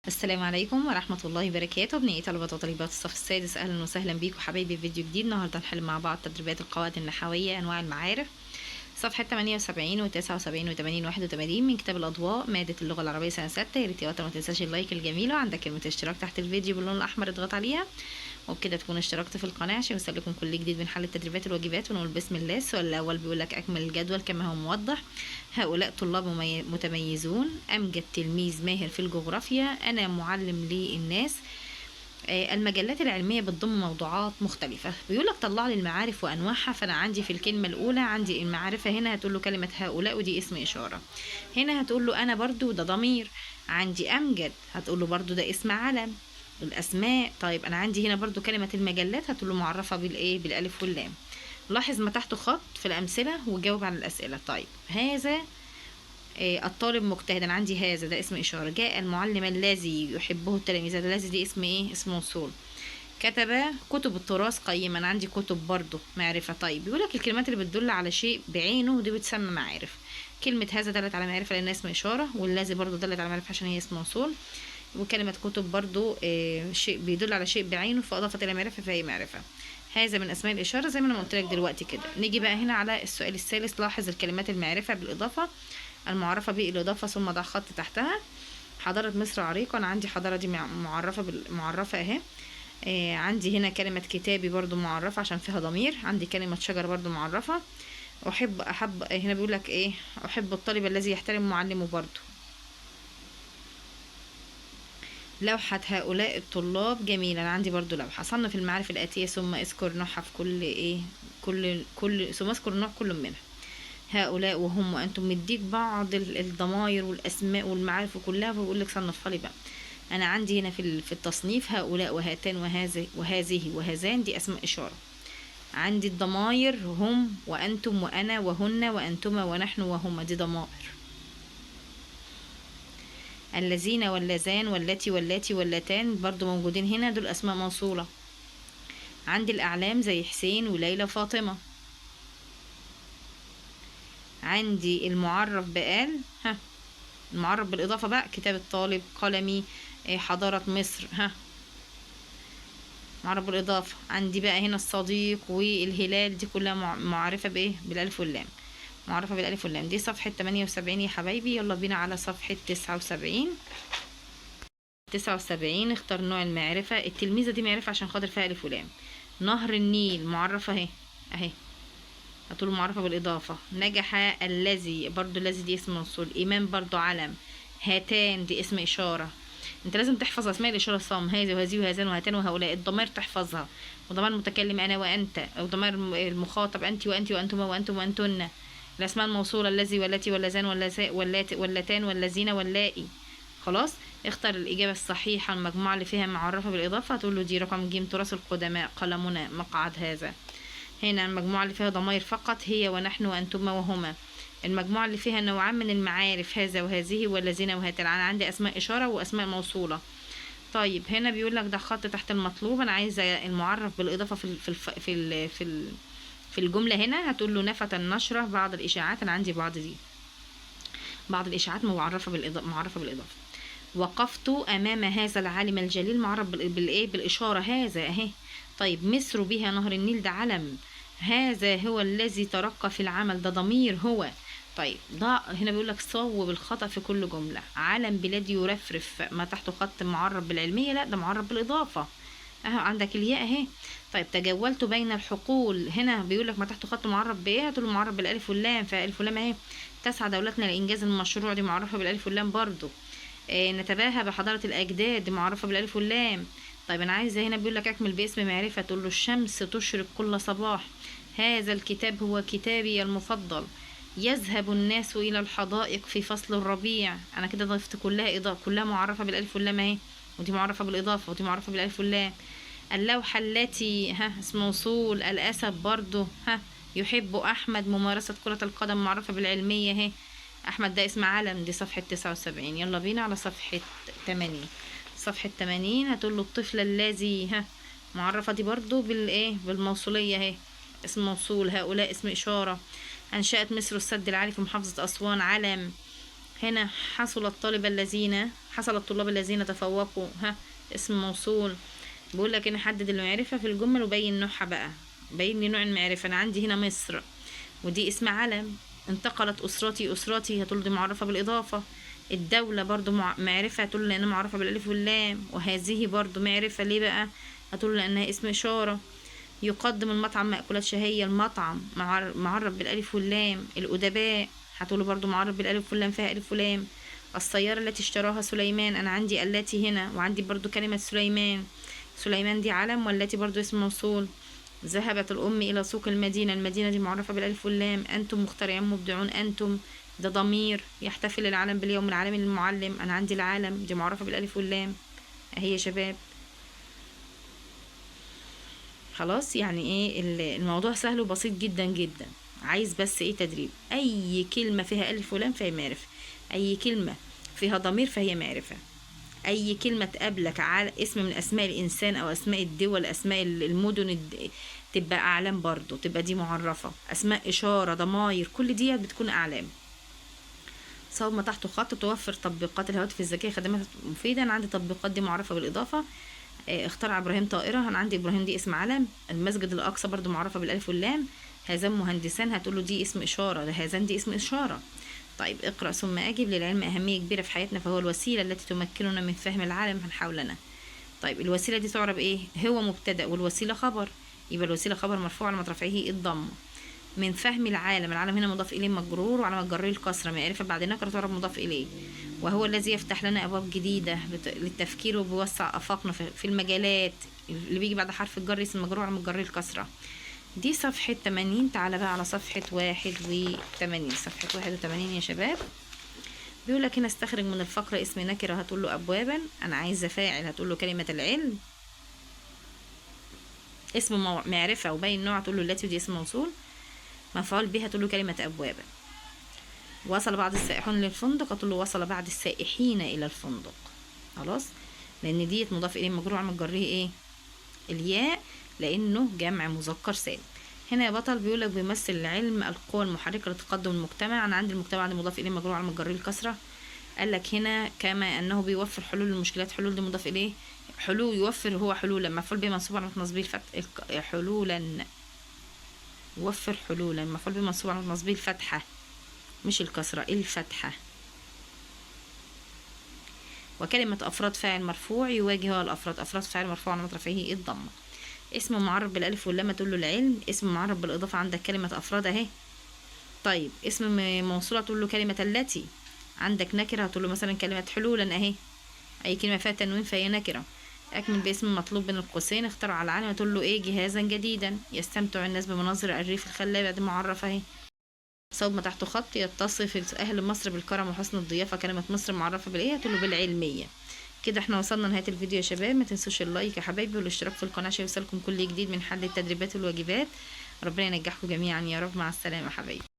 السلام عليكم ورحمة الله وبركاته. ابنائي طلبة وطالبات الصف السادس، أهلا وسهلا بيكم حبايبي في فيديو جديد. النهاردة هنحل مع بعض تدريبات القواعد النحوية أنواع المعارف، صفحة 78 و 79 و 80 و 81 من كتاب الأضواء مادة اللغة العربية سنة 6. يا ريت يا وطن ما تنساش اللايك الجميل، وعندك كلمة اشتراك تحت الفيديو باللون الأحمر اضغط عليها، وبكده تكون اشتركت في القناة عشان يوصلكم كل جديد من حل التدريبات والواجبات. ونقول بسم الله. السؤال الأول بيقول لك أكمل الجدول كما هو موضح. هؤلاء طلاب متميزون. أمجد تلميذ ماهر في الجغرافيا. أنا معلم للناس. المجلات العلمية بتضم موضوعات مختلفة. بيقول لك طلع لي المعارف وأنواعها. فأنا عندي في الكلمة الأولى عندي المعرفة، هنا هتقول له كلمة هؤلاء ودي اسم إشارة. هنا هتقول له أنا برضو ده ضمير. عندي أمجد هتقول له برضو ده اسم علم. الأسماء. طيب أنا عندي هنا برضو كلمة المجلات هتقول له معرفة بالإيه؟ بالألف واللام. لاحظ ما تحته خط في الأمثلة وجاوب على الأسئلة. طيب هذا الطالب مجتهد. انا عندي هذا ده اسم اشاره. جاء المعلم الذي يحبه التلاميذ. الذي دي اسم ايه؟ اسم موصول. كتب كتب التراث قيما. عندي كتب برضو معرفه. طيب بيقول لك الكلمات اللي بتدل على شيء بعينه دي بتسمى معارف. كلمه هذا دلت على معرفه لانها اسم اشاره، والذي برضو دلت على معرفه عشان هي اسم موصول. وكلمه كتب برضو شيء بيدل على شيء بعينه فاضافت الى معرفه فهي معرفه. هذا من اسماء الاشاره زي ما انا قلت لك دلوقتي كده. نيجي بقى هنا على السؤال الثالث. لاحظ الكلمات المعرفه بالاضافه المعرفة بالإضافة ثم ضع خط تحتها. حضارة مصر عريقة. أنا عندي حضارة دي معرفة بالمعرفة أهي. عندي هنا كلمة كتابي برضو معرفة عشان فيها ضمير. عندي كلمة شجر برضو معرفة. أحب هنا بيقول لك إيه؟ أحب الطالب الذي يحترم معلمه برضو. لوحة هؤلاء الطلاب جميلة. أنا عندي برضو لوحة. صنف المعارف الآتية ثم اذكر نوعها في كل إيه؟ كل ثم اذكر نوع كل منها. هؤلاء وهم وانتم. مديك بعض الضمائر والاسماء والمعارف كلها وبقول لك صنفها لي بقى. انا عندي هنا في التصنيف هؤلاء وهاتان وهذه وهذان دي اسماء اشاره. عندي الضمائر هم وانتم وانا وهن وانتما ونحن وهما دي ضمائر. الذين واللذان والتي واللاتي واللتان برضو موجودين هنا، دول اسماء موصوله. عندي الاعلام زي حسين وليلى فاطمه. عندي المعرف بقال المعرف بالإضافة بقى كتاب الطالب، قلمي، حضارة مصر معرف بالإضافة. عندي بقى هنا الصديق والهلال دي كلها معرفة بإيه؟ بالألف واللام. معرفة بالألف واللام. دي صفحة 78 يا حبايبي. يلا بينا على صفحة 79. 79 اختار نوع المعرفة. التلميذة دي معرفة عشان خاطر فيها ألف ولام. نهر النيل معرفة اهي هتقول معرفة بالإضافة. نجح الذي برضو الذي دي اسم موصول. إمام برضو علم. هاتان دي اسم إشارة. انت لازم تحفظ اسماء الإشارة صم. هذه وهذه وهذان وهاتان وهؤلاء. الضمائر تحفظها. وضمائر المتكلم أنا وأنت، أو ضمائر المخاطب أنت وأنت وأنتما وأنتم وأنتن. الأسماء الموصولة الذي والتي واللذان واللتان والذين واللائي. خلاص. اختر الإجابة الصحيحة. المجموعة اللي فيها معرفة بالإضافة هتقول له دي رقم ج. تراث القدماء، قلمنا، مقعد هذا. هنا المجموعة اللي فيها ضمائر فقط هي ونحن وأنتما وهما. المجموعة اللي فيها نوعان من المعارف هذا وهذه والذين وهاتان. أنا عندي أسماء إشارة وأسماء موصولة. طيب هنا بيقول لك ده خط تحت المطلوب. أنا عايزة المعرف بالإضافة في الجملة. هنا هتقول له نفت النشرة بعض الإشاعات. أنا عندي بعض الإشاعات معرفة بالإضافة. وقفت أمام هذا العالم الجليل معرف بالإيه؟ بالإشارة. هذا أهي. طيب مصر بها نهر النيل ده علم. هذا هو الذي ترقى في العمل ده ضمير هو. طيب ده هنا بيقول لك صوب الخطأ في كل جملة. علم بلاد يرفرف. ما تحته خط معرف بالعلمية، لا ده معرف بالإضافة. اهو عندك الياء اهي. طيب تجولت بين الحقول. هنا بيقول لك ما تحته خط معرف بايه؟ هتقول معرف بالالف واللام. فالف واللام اهي. تسعى دولتنا لإنجاز المشروع دي معرفة بالالف واللام برضو. نتباهى بحضارة الأجداد دي معرفة بالألف واللام. طيب أنا عايزة هنا بيقول لك أكمل باسم معرفة. تقول له الشمس تشرق كل صباح. هذا الكتاب هو كتابي المفضل. يذهب الناس إلى الحدائق في فصل الربيع. أنا كده ضفت كلها إضافة، كلها معرفة بالألف واللام أهي. ودي معرفة بالإضافة ودي معرفة بالألف واللام. اللوحة التي اسم موصول. الأسد برضو يحب أحمد ممارسة كرة القدم معرفة بالعلمية اهي. احمد ده اسم علم. دي صفحة 79. يلا بينا على صفحة 80. صفحة 80 هتقول له الطفل الذي معرفة دي برضو بالايه؟ بالموصولية اهي. اسم موصول. هؤلاء اسم اشارة. انشأت مصر السد العالي في محافظة اسوان علم. هنا حصل الطلاب الذين تفوقوا، ها اسم موصول. بيقول لك هنا حدد المعرفة في الجمل وبين نوعها بقى، بين لي نوع المعرفة. انا عندي هنا مصر ودي اسم علم. انتقلت اسرتي، اسرتي هتقول دي معرفة بالاضافة. الدولة برضو معرفة، هتقول لانها معرفة بالالف واللام. وهذه برضو معرفة، ليه بقى؟ هتقول لانها اسم اشارة. يقدم المطعم مأكولات شهية، المطعم معرف بالالف واللام. الادباء هتقول برضو معرف بالالف واللام، فيها الف ولام. السيارة التي اشتراها سليمان، انا عندي التي هنا وعندي برضو كلمة سليمان. سليمان دي علم والتي برضو اسم موصول. ذهبت الأم إلى سوق المدينة، المدينة دي معرفة بالألف واللام. أنتم مخترعين مبدعون، أنتم ده ضمير. يحتفل العالم باليوم العالمي للمعلم، أنا عندي العالم دي معرفة بالألف واللام أهي يا شباب. خلاص يعني ايه الموضوع سهل وبسيط جدا جدا، عايز بس ايه تدريب. أي كلمة فيها ألف ولام فهي معرفة، أي كلمة فيها ضمير فهي معرفة، اي كلمه تقابلك على اسم من اسماء الانسان او اسماء الدول، اسماء المدن تبقى اعلام برضو، تبقى دي معرفه. اسماء اشاره، ضماير، كل دي بتكون اعلام. صوب ما تحته خط. توفر تطبيقات الهواتف الذكيه خدمات مفيده، انا عندي تطبيقات دي معرفه بالاضافه. اخترع ابراهيم طائره، انا عندي ابراهيم دي اسم علم. المسجد الاقصى برضو معرفه بالالف واللام. هذان مهندسان، هتقول له دي اسم اشاره، ده هذان دي اسم اشاره. طيب اقرأ ثم أجب. للعلم أهمية كبيرة في حياتنا، فهو الوسيلة التي تمكننا من فهم العالم من حولنا. طيب الوسيلة دي تعرب إيه؟ هو مبتدأ والوسيلة خبر، يبقى الوسيلة خبر مرفوع على رفعه الضم. من فهم العالم، العالم هنا مضاف إليه مجرور وعلى مجره الكسرة، معرفة بعد نكرة تعرب مضاف إليه. وهو الذي يفتح لنا أبواب جديدة للتفكير وبيوسع آفاقنا في المجالات. اللي بيجي بعد حرف الجر اسم مجرور على مجره الكسرة. دي صفحة 80. تعالى بقى على صفحة 81. صفحة 81 يا شباب. بيقول لك هنا استخرج من الفقرة اسم نكرة، هتقول له أبوابا. أنا عايزة فاعل، هتقول له كلمة العلم. اسم معرفة وبين نوع، هتقول له التي، ودي اسم موصول. مفعول به، هتقول له كلمة أبوابا. وصل بعض السائحون للفندق، هتقول له وصل بعض السائحين إلى الفندق. خلاص، لأن ديت مضاف إليه مجرور على مجره إيه؟ الياء، لأنه جمع مذكر سالم. هنا يا بطل بيقول لك بيمثل العلم القوى المحركة لتقدم المجتمع. أنا عندي المجتمع ده مضاف إليه مجرور على مجره الكسرة. قال لك هنا كما أنه بيوفر حلول للمشكلات، حلول دي مضاف إليه. حلول، يوفر هو حلولا، مفعول به منصوب على نصبه الفتح. حلولا، يوفر حلولا، مفعول به منصوب على نصبه الفتحة مش الكسرة، الفتحة. وكلمة أفراد فاعل مرفوع، يواجه الأفراد، أفراد فاعل مرفوع على رفعه الضمة. اسم معرب بالالف واللام، تقول له العلم. اسم معرب بالاضافه، عندك كلمه افراد اهي. طيب اسم موصوله، تقول له كلمه التي. عندك نكره، هتقول له مثلا كلمه حلولا اهي. اي كلمه فيها تنوين فهي نكره. اكمل باسم مطلوب بين القوسين. اخترع العالم، تقول له ايه؟ جهازا جديدا. يستمتع الناس بمناظر الريف الخلابه، دي معرفه اهي. صوب ما تحته خط. يتصف اهل مصر بالكرم وحسن الضيافه، كلمه مصر معرفه بالايه؟ هتقول له بالعلميه. كده احنا وصلنا لنهايه الفيديو يا شباب. ما تنسوش اللايك يا حبايبي والاشتراك في القناه عشان يوصلكم كل جديد من حل التدريبات والواجبات. ربنا ينجحكم جميعا يا رب. مع السلامه حبايبي.